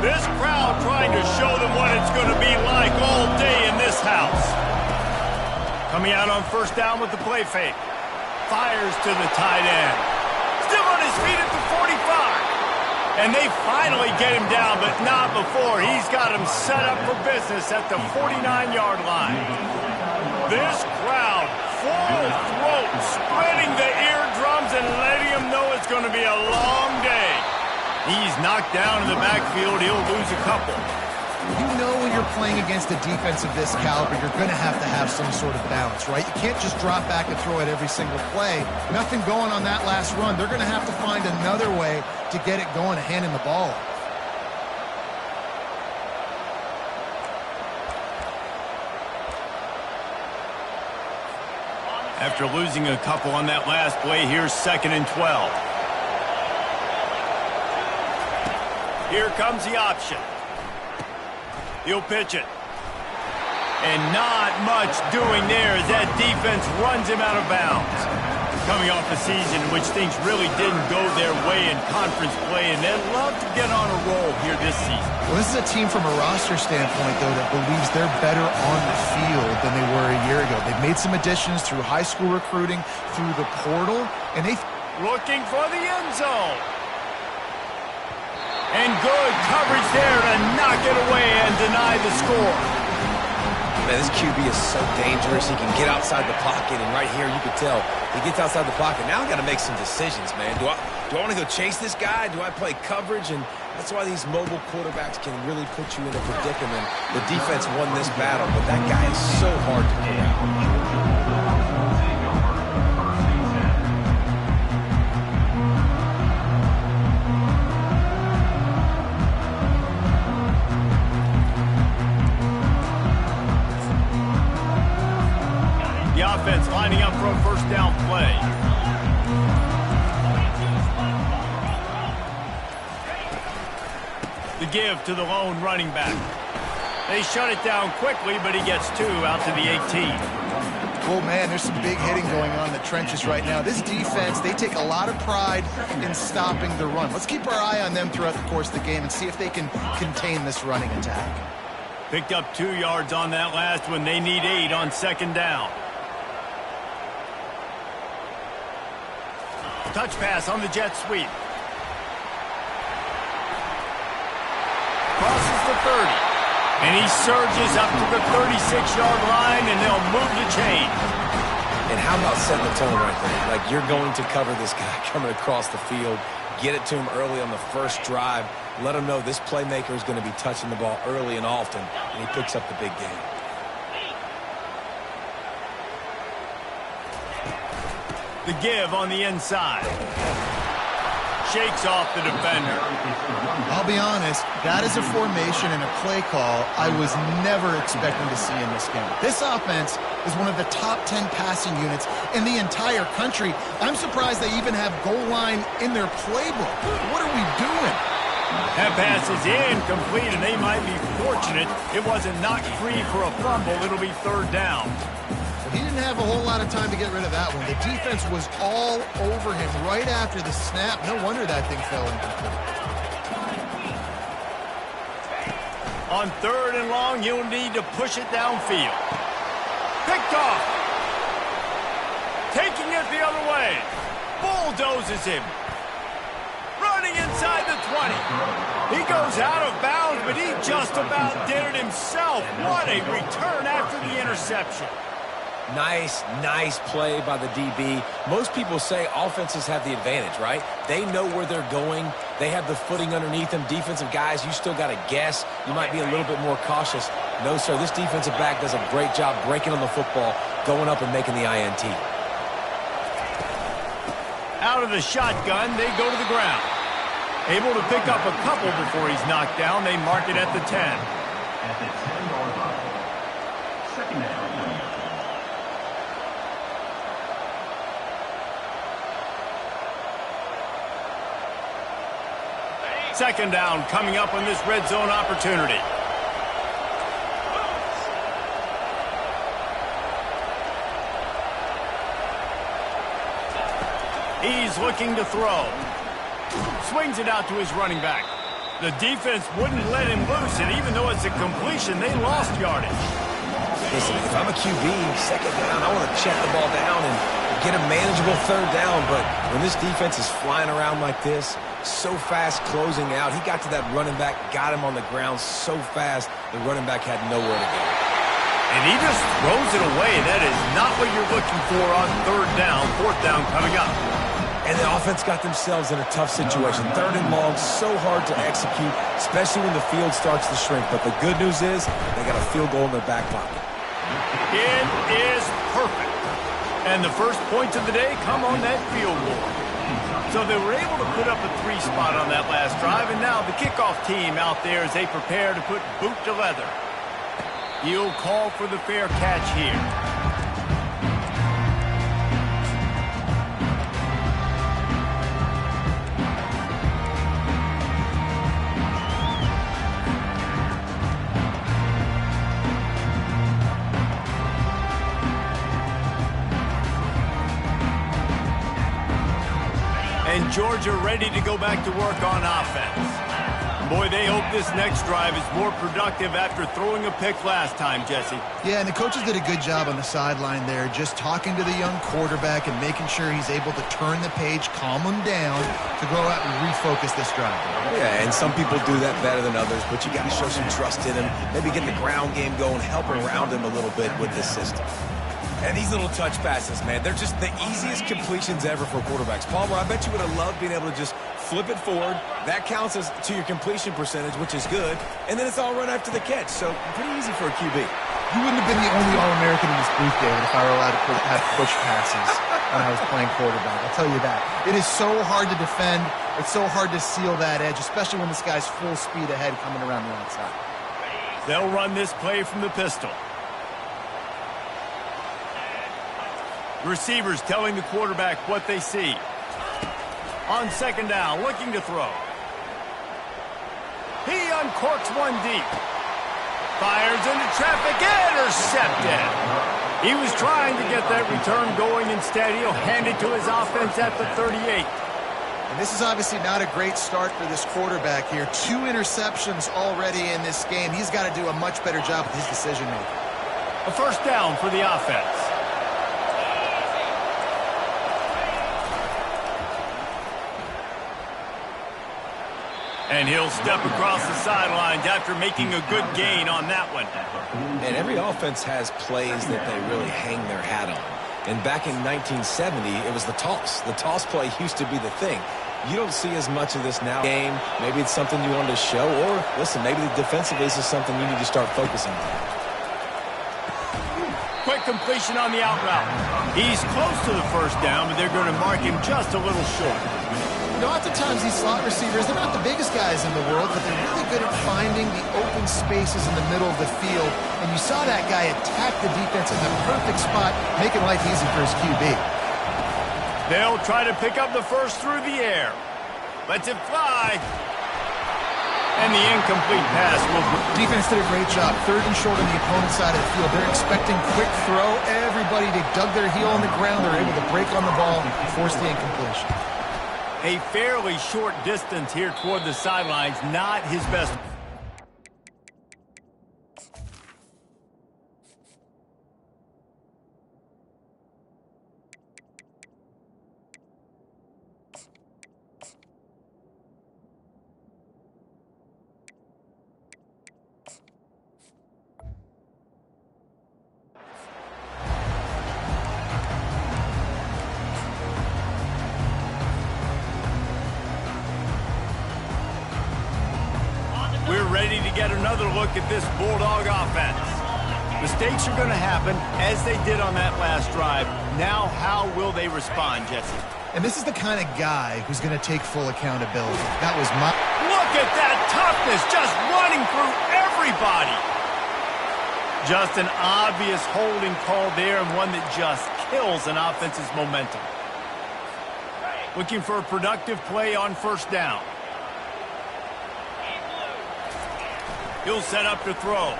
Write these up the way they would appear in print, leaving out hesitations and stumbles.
This crowd trying to show them what it's going to be like all day in this house. Coming out on first down with the play fake. Fires to the tight end. Still on his feet at the 45. And they finally get him down, but not before. He's got him set up for business at the 49-yard line. This crowd, full throat, spreading the eardrums and letting him know it's going to be a long day. He's knocked down in the backfield. He'll lose a couple. You know when you're playing against a defense of this caliber, you're going to have some sort of balance, right? You can't just drop back and throw it every single play. Nothing going on that last run. They're going to have to find another way to get it going, handing the ball off. After losing a couple on that last play, here's 2nd and 12. Here comes the option. He'll pitch it. And not much doing there as that defense runs him out of bounds. Coming off a season in which things really didn't go their way in conference play, and they'd love to get on a roll here this season. Well, this is a team from a roster standpoint, though, that believes they're better on the field than they were a year ago. They've made some additions through high school recruiting, through the portal, and they... Looking for the end zone. And good coverage there to knock it away and deny the score. Man, this QB is so dangerous. He can get outside the pocket, and right here you can tell he gets outside the pocket. Now I got to make some decisions, man. Do I want to go chase this guy? Do I play coverage? And that's why these mobile quarterbacks can really put you in a predicament. The defense won this battle, but that guy is so hard to pull out. Offense lining up for a first down play. The give to the lone running back. They shut it down quickly, but he gets 2 out to the 18. Oh, man, there's some big hitting going on in the trenches right now. This defense, they take a lot of pride in stopping the run. Let's keep our eye on them throughout the course of the game and see if they can contain this running attack. Picked up 2 yards on that last one. They need 8 on 2nd down. Touch pass on the jet sweep. Crosses the 30. And he surges up to the 36-yard line, and they'll move the chain. And how about setting the tone right there? Like, you're going to cover this guy coming across the field. Get it to him early on the first drive. Let him know this playmaker is going to be touching the ball early and often, and he picks up the big game. The give on the inside. Shakes off the defender. I'll be honest, that is a formation and a play call I was never expecting to see in this game. This offense is one of the top 10 passing units in the entire country. I'm surprised they even have goal line in their playbook. What are we doing? That pass is incomplete, and they might be fortunate it wasn't knocked free for a fumble. It'll be 3rd down. He didn't have a whole lot of time to get rid of that one. The defense was all over him right after the snap. No wonder that thing fell incomplete. On 3rd and long, he'll need to push it downfield. Picked off. Taking it the other way. Bulldozes him. Running inside the 20. He goes out of bounds, but he just about did it himself. What a return after the interception. Nice play by the DB. Most people say offenses have the advantage, right? They know where they're going. They have the footing underneath them. Defensive guys, you still got to guess. You might be a little bit more cautious. No, sir, this defensive back does a great job breaking on the football, going up and making the INT. Out of the shotgun, they go to the ground. Able to pick up a couple before he's knocked down. They mark it at the 10. At the 10-yard line. 2nd down. Second down coming up on this red zone opportunity. He's looking to throw. Swings it out to his running back. The defense wouldn't let him loose, and even though it's a completion, they lost yardage. Listen, if I'm a QB, second down, I want to check the ball down and get a manageable third down. But when this defense is flying around like this, so fast closing out, he got to that running back, got him on the ground so fast, the running back had nowhere to go. And he just throws it away. That is not what you're looking for on third down. Fourth down coming up. And the offense got themselves in a tough situation. Third and long, so hard to execute, especially when the field starts to shrink. But the good news is they got a field goal in their back pocket. It is perfect. And the first points of the day come on that field goal. So they were able to put up a 3 spot on that last drive, and now the kickoff team out there as they prepare to put boot to leather. He'll call for the fair catch here. And Georgia ready to go back to work on offense. Boy, they hope this next drive is more productive after throwing a pick last time, Jesse. Yeah, and the coaches did a good job on the sideline there, just talking to the young quarterback and making sure he's able to turn the page, calm him down to go out and refocus this drive. Yeah, and some people do that better than others, but you got to show some trust in him, maybe get the ground game going, help around him a little bit with this system. And these little touch passes, man, they're just the easiest completions ever for quarterbacks. Palmer, I bet you would have loved being able to just flip it forward. That counts as to your completion percentage, which is good. And then it's all run after the catch. So pretty easy for a QB. You wouldn't have been the only All-American in this booth, David, if I were allowed to have push passes when I was playing quarterback. I'll tell you that. It is so hard to defend. It's so hard to seal that edge, especially when this guy's full speed ahead coming around the outside. They'll run this play from the pistol. Receivers telling the quarterback what they see. On second down, looking to throw. He uncorks one deep. Fires into traffic, intercepted. He was trying to get that return going. Instead, he'll hand it to his offense at the 38. And this is obviously not a great start for this quarterback here. 2 interceptions already in this game. He's got to do a much better job with his decision-making. A first down for the offense. And he'll step across the sidelines after making a good gain on that one. And every offense has plays that they really hang their hat on. And back in 1970, it was the toss. The toss play used to be the thing. You don't see as much of this now. Game, maybe it's something you wanted to show, or listen, maybe defensively this is something you need to start focusing on. Quick completion on the out route. He's close to the first down, but they're going to mark him just a little short. You know, oftentimes these slot receivers, they're not the biggest guys in the world, but they're really good at finding the open spaces in the middle of the field. And you saw that guy attack the defense in the perfect spot, making life easy for his QB. They'll try to pick up the first through the air. Lets it fly. And the incomplete pass will... Defense did a great job. 3rd and short on the opponent's side of the field. They're expecting quick throw. Everybody, they dug their heel on the ground. They're able to break on the ball and force the incompletion. A fairly short distance here toward the sidelines. Not his best. We're ready to get another look at this Bulldog offense. Mistakes are going to happen, as they did on that last drive. Now, how will they respond, Jesse? And this is the kind of guy who's going to take full accountability. That was my... Look at that toughness, just running through everybody. Just an obvious holding call there, and one that just kills an offense's momentum. Looking for a productive play on first down. He'll set up to throw.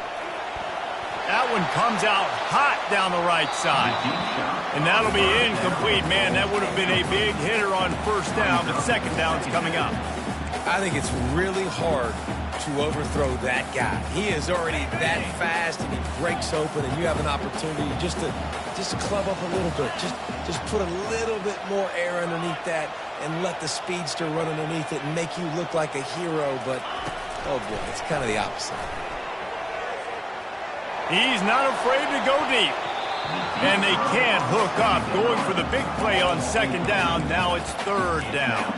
That one comes out hot down the right side. And that'll be incomplete. Man, that would have been a big hitter on first down, but second down's coming up. I think it's really hard to overthrow that guy. He is already that fast, and he breaks open, and you have an opportunity just to club up a little bit. Just put a little bit more air underneath that and let the speedster run underneath it and make you look like a hero. But, oh, boy, it's kind of the opposite. He's not afraid to go deep. And they can't hook up. Going for the big play on second down. Now it's third down.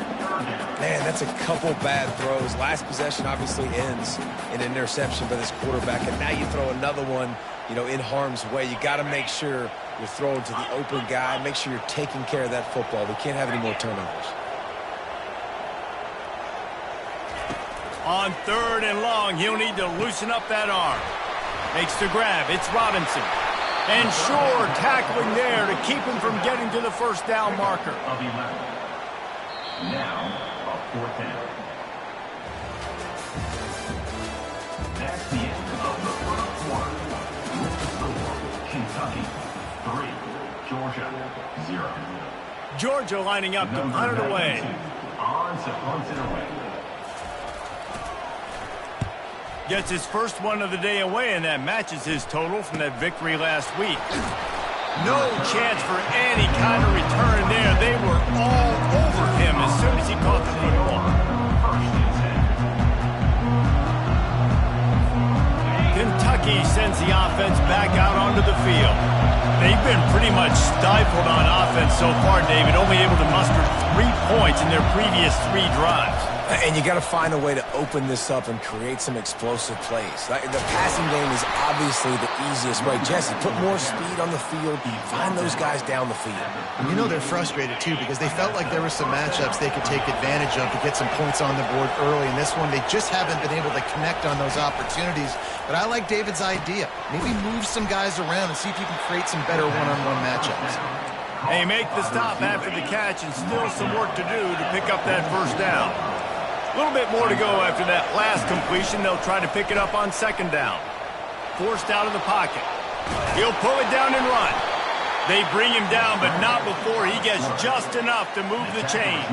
Man, that's a couple bad throws. Last possession obviously ends in an interception by this quarterback, and now you throw another one, in harm's way. You got to make sure you're throwing to the open guy. Make sure you're taking care of that football. We can't have any more turnovers. On third and long, he'll need to loosen up that arm. Makes the grab. It's Robinson. And Shore tackling there to keep him from getting to the first down marker. Now, a fourth down. That's the end of the first quarter. With the score, Kentucky 3, Georgia 0. Georgia lining up to punt it away. On to punt it away. Gets his first one of the day away, and that matches his total from that victory last week. No chance for any kind of return there. They were all over him as soon as he caught the football. Kentucky sends the offense back out onto the field. They've been pretty much stifled on offense so far, David, only able to muster 3 points in their previous 3 drives. And you got to find a way to open this up and create some explosive plays. The passing game is obviously the easiest way. Jesse, put more speed on the field. Find those guys down the field. And they're frustrated, too, because they felt like there were some matchups they could take advantage of to get some points on the board early. In this one, they just haven't been able to connect on those opportunities. But I like David's idea. Maybe move some guys around and see if you can create some better one-on-one matchups. They make the stop after the catch, and still some work to do to pick up that first down. A little bit more to go after that last completion. They'll try to pick it up on second down. Forced out of the pocket. He'll pull it down and run. They bring him down, but not before he gets just enough to move the chains.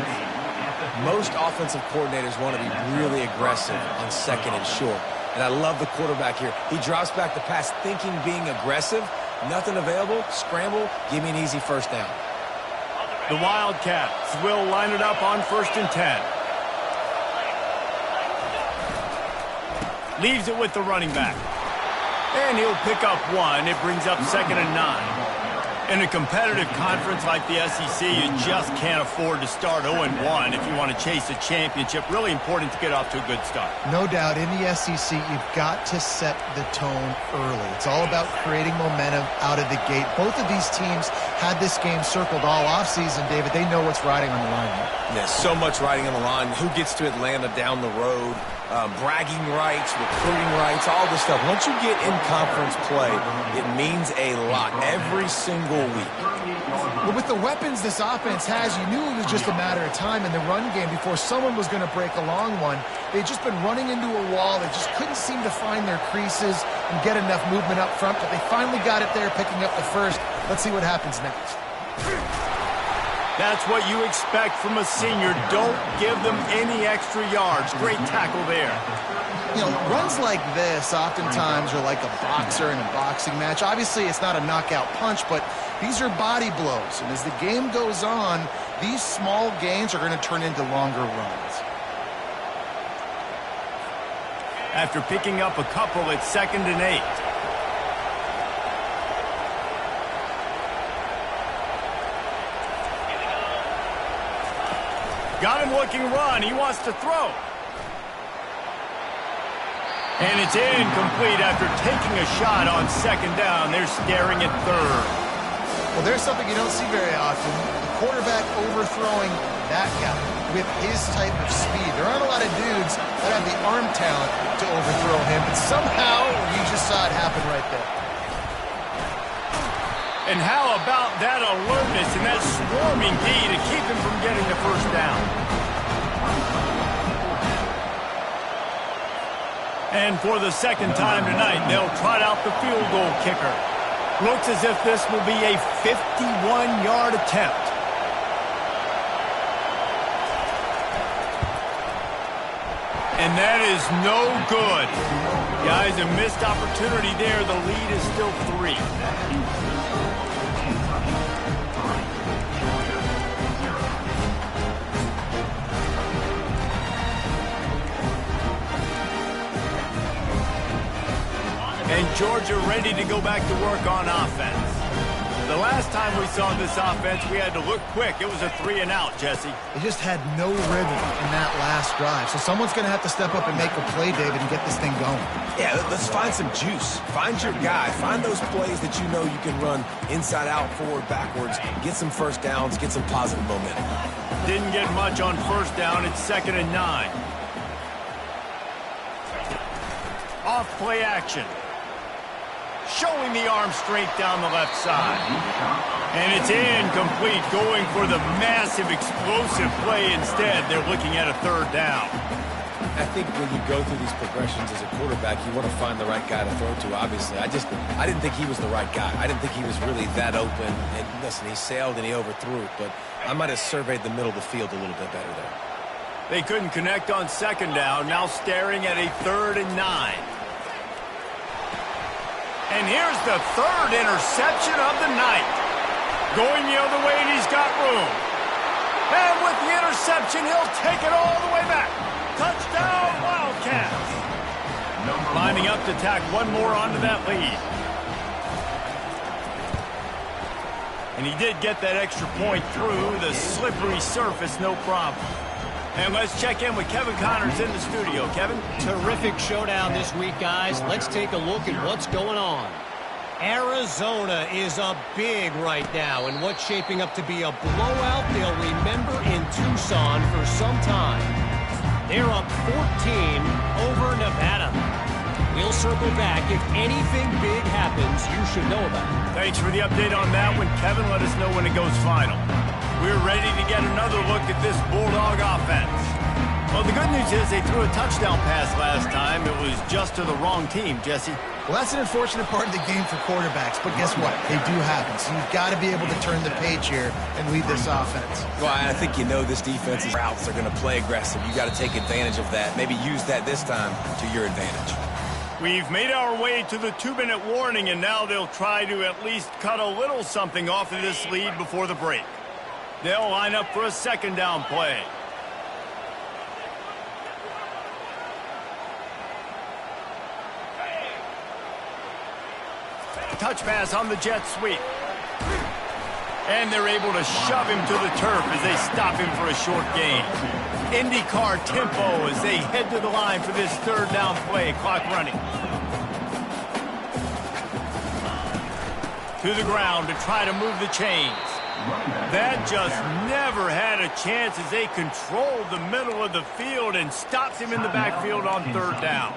Most offensive coordinators want to be really aggressive on second and short. And I love the quarterback here. He drops back the pass thinking being aggressive. Nothing available. Scramble. Give me an easy first down. The Wildcats will line it up on 1st and 10. Leaves it with the running back. And he'll pick up 1. It brings up 2nd and 9. In a competitive conference like the SEC, you just can't afford to start 0-1 if you want to chase a championship. Really important to get off to a good start. No doubt, in the SEC, you've got to set the tone early. It's all about creating momentum out of the gate. Both of these teams had this game circled all offseason, David. They know what's riding on the line here. There's so much riding on the line. Who gets to Atlanta down the road? Bragging rights, recruiting rights, all this stuff. Once you get in conference play, it means a lot every single week. Well, with the weapons this offense has, you knew it was just a matter of time in the run game before someone was going to break a long one. They'd just been running into a wall. They just couldn't seem to find their creases and get enough movement up front, but they finally got it there, picking up the first. Let's see what happens next. That's what you expect from a senior. Don't give them any extra yards. Great tackle there. Runs like this oftentimes are like a boxer in a boxing match. Obviously, it's not a knockout punch, but these are body blows. And as the game goes on, these small gains are going to turn into longer runs. After picking up a couple, it's 2nd and 8. Got him looking run. He wants to throw. And it's incomplete after taking a shot on 2nd down. They're staring at 3rd. Well, there's something you don't see very often. The quarterback overthrowing that guy with his type of speed. There aren't a lot of dudes that have the arm talent to overthrow him, but somehow you just saw it happen right there. And how about that alertness and that swarming D to keep him from getting the first down? And for the 2nd time tonight, they'll trot out the field goal kicker. Looks as if this will be a 51-yard attempt. And that is no good. Guys, a missed opportunity there. The lead is still 3. And Georgia ready to go back to work on offense. The last time we saw this offense, we had to look quick. It was a 3-and-out, Jesse. They just had no rhythm in that last drive. So someone's going to have to step up and make a play, David, and get this thing going. Yeah, let's find some juice. Find your guy. Find those plays that you know you can run inside out, forward, backwards. Get some first downs. Get some positive momentum. Didn't get much on first down. It's 2nd and 9. Off play action. Showing the arm strength down the left side. And it's incomplete, going for the massive explosive play instead. They're looking at a 3rd down. I think when you go through these progressions as a quarterback, you want to find the right guy to throw to, obviously. I didn't think he was the right guy. I didn't think he was really that open. And listen, he sailed and he overthrew it, but I might have surveyed the middle of the field a little bit better there. They couldn't connect on 2nd down, now staring at a 3rd and 9. And here's the 3rd interception of the night. Going the other way, and he's got room. And with the interception, he'll take it all the way back. Touchdown, Wildcats. Lining up to tack one more onto that lead. And he did get that extra point through the slippery surface, no problem. And let's check in with Kevin Connors in the studio. Kevin? Terrific showdown this week, guys. Let's take a look at what's going on. Arizona is up big right now in what's shaping up to be a blowout they'll remember in Tucson for some time. They're up 14 over Nevada. We'll circle back. If anything big happens, you should know about it. Thanks for the update on that one, Kevin. Let us know when it goes final. We're ready to get another look at this Bulldog offense. Well, the good news is they threw a touchdown pass last time. It was just to the wrong team, Jesse. Well, that's an unfortunate part of the game for quarterbacks, but guess what? They do happen. So you've got to be able to turn the page here and lead this offense. Well, I think you know this defense's routes are going to play aggressive. You got to take advantage of that. Maybe use that this time to your advantage. We've made our way to the 2-minute warning, and now they'll try to at least cut a little something off of this lead before the break. They'll line up for a 2nd down play. Touch pass on the jet sweep. And they're able to shove him to the turf as they stop him for a short gain. IndyCar tempo as they head to the line for this 3rd down play. Clock running. To the ground to try to move the chains. That just never had a chance as they controlled the middle of the field and stops him in the backfield on 3rd down.